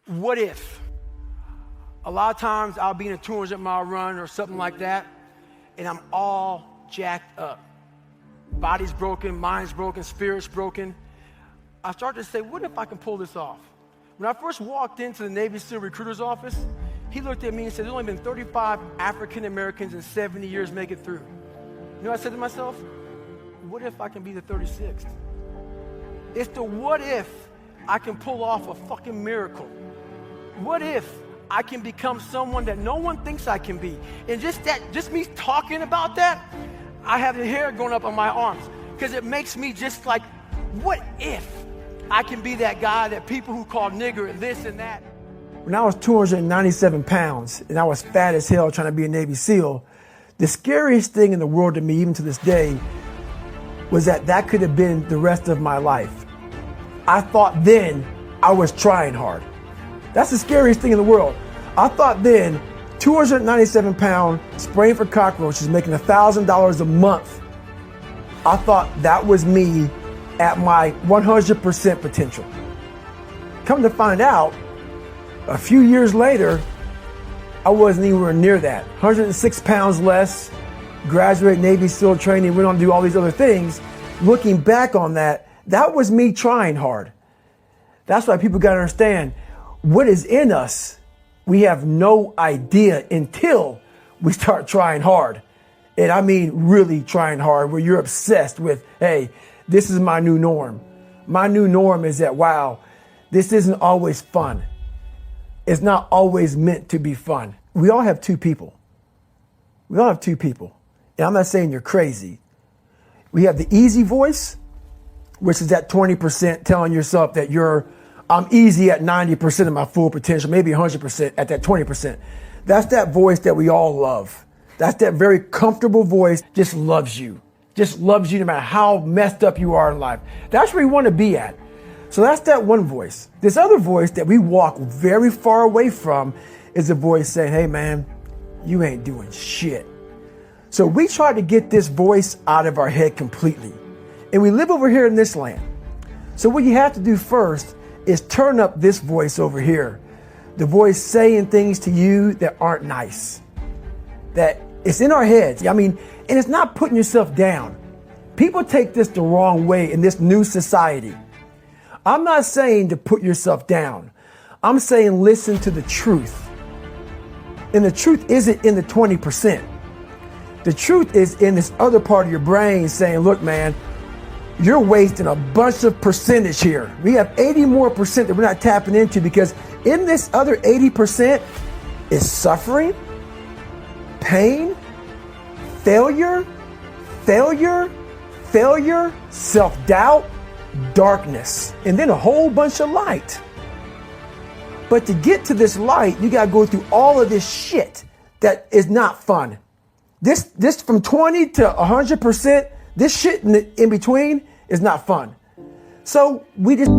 What if? A lot of times I'll be in a 200-mile run or something like that, and I'm all jacked up. Body's broken, mind's broken, spirit's broken. I start to say, what if I can pull this off? When I first walked into the Navy SEAL recruiter's office, he looked at me and said, there's only been 35 African Americans in 70 years make it through. You know what I said to myself? What if I can be the 36th? It's the what if I can pull off a fucking miracle. What if I can become someone that no one thinks I can be? And just me talking about that, I have the hair going up on my arms because it makes me just like, what if I can be that guy that people who call nigger and this and that? When I was 297 pounds and I was fat as hell trying to be a Navy SEAL, the scariest thing in the world to me, even to this day, was that could have been the rest of my life. I thought then I was trying hard. That's the scariest thing in the world. I thought then, 297-pound, spraying for cockroaches, making $1,000 a month. I thought that was me at my 100% potential. Come to find out, a few years later, I wasn't anywhere near that. 106 pounds less, graduate Navy SEAL training, went on to do all these other things. Looking back on that, that was me trying hard. That's why people gotta understand, what is in us, we have no idea until we start trying hard. And I mean really trying hard, where you're obsessed with, hey, this is my new norm. My new norm is that, wow, this isn't always fun. It's not always meant to be fun. We all have two people. We all have two people. And I'm not saying you're crazy. We have the easy voice, which is that 20% telling yourself that I'm easy at 90% of my full potential, maybe 100% at that 20%. That's that voice that we all love. That's that very comfortable voice, just loves you no matter how messed up you are in life. That's where you want to be at. So that's that one voice. This other voice that we walk very far away from is a voice saying, hey man, you ain't doing shit. So we try to get this voice out of our head completely. And we live over here in this land. So what you have to do first is turn up this voice over here. The voice saying things to you that aren't nice. That it's in our heads. I mean, and it's not putting yourself down. People take this the wrong way in this new society. I'm not saying to put yourself down. I'm saying listen to the truth. And the truth isn't in the 20%. The truth is in this other part of your brain saying, look, man, you're wasting a bunch of percentage here. We have 80 more percent that we're not tapping into, because in this other 80% is suffering, pain, failure, self-doubt, darkness, and then a whole bunch of light. But to get to this light, you gotta go through all of this shit that is not fun. This from 20 to 100%, this shit in between is not fun. So we just...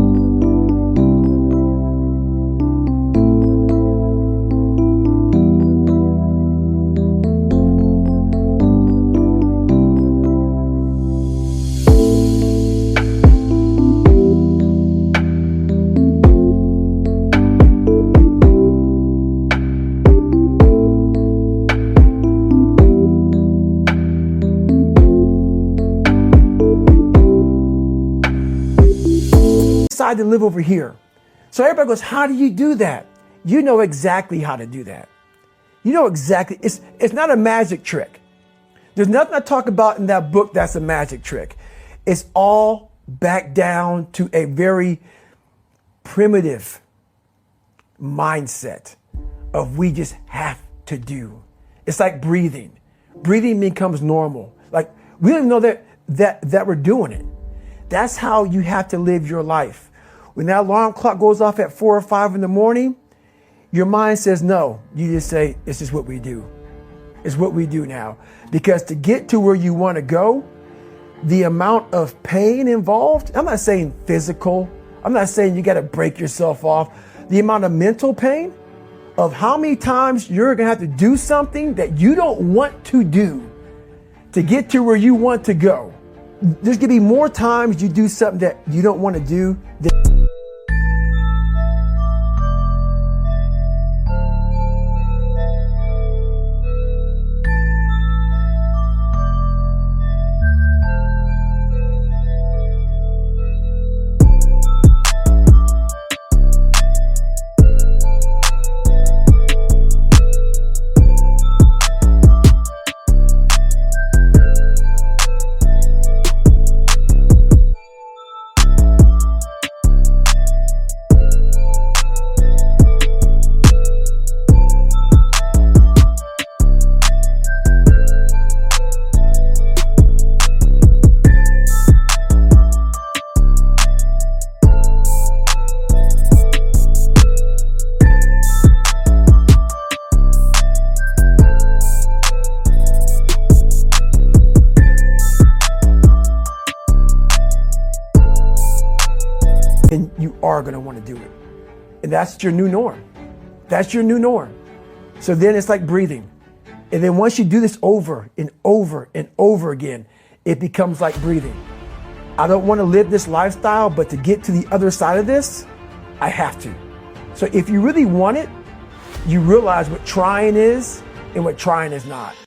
decide to live over here. So everybody goes, how do you do that? You know exactly how to do that. You know exactly. It's not a magic trick. There's nothing I talk about in that book that's a magic trick. It's all back down to a very primitive mindset of we just have to do. It's like breathing. Breathing becomes normal. Like we don't even know that we're doing it. That's how you have to live your life. When that alarm clock goes off at 4 or 5 in the morning, your mind says no. You just say, it's just what we do. It's what we do now. Because to get to where you want to go, the amount of pain involved, I'm not saying physical. I'm not saying you got to break yourself off. The amount of mental pain of how many times you're going to have to do something that you don't want to do to get to where you want to go. There's going to be more times you do something that you don't want to do. are going to want to do it. And that's your new norm. That's your new norm. So then it's like breathing. And then once you do this over and over and over again, it becomes like breathing. I don't want to live this lifestyle, but to get to the other side of this, I have to. So if you really want it, you realize what trying is and what trying is not.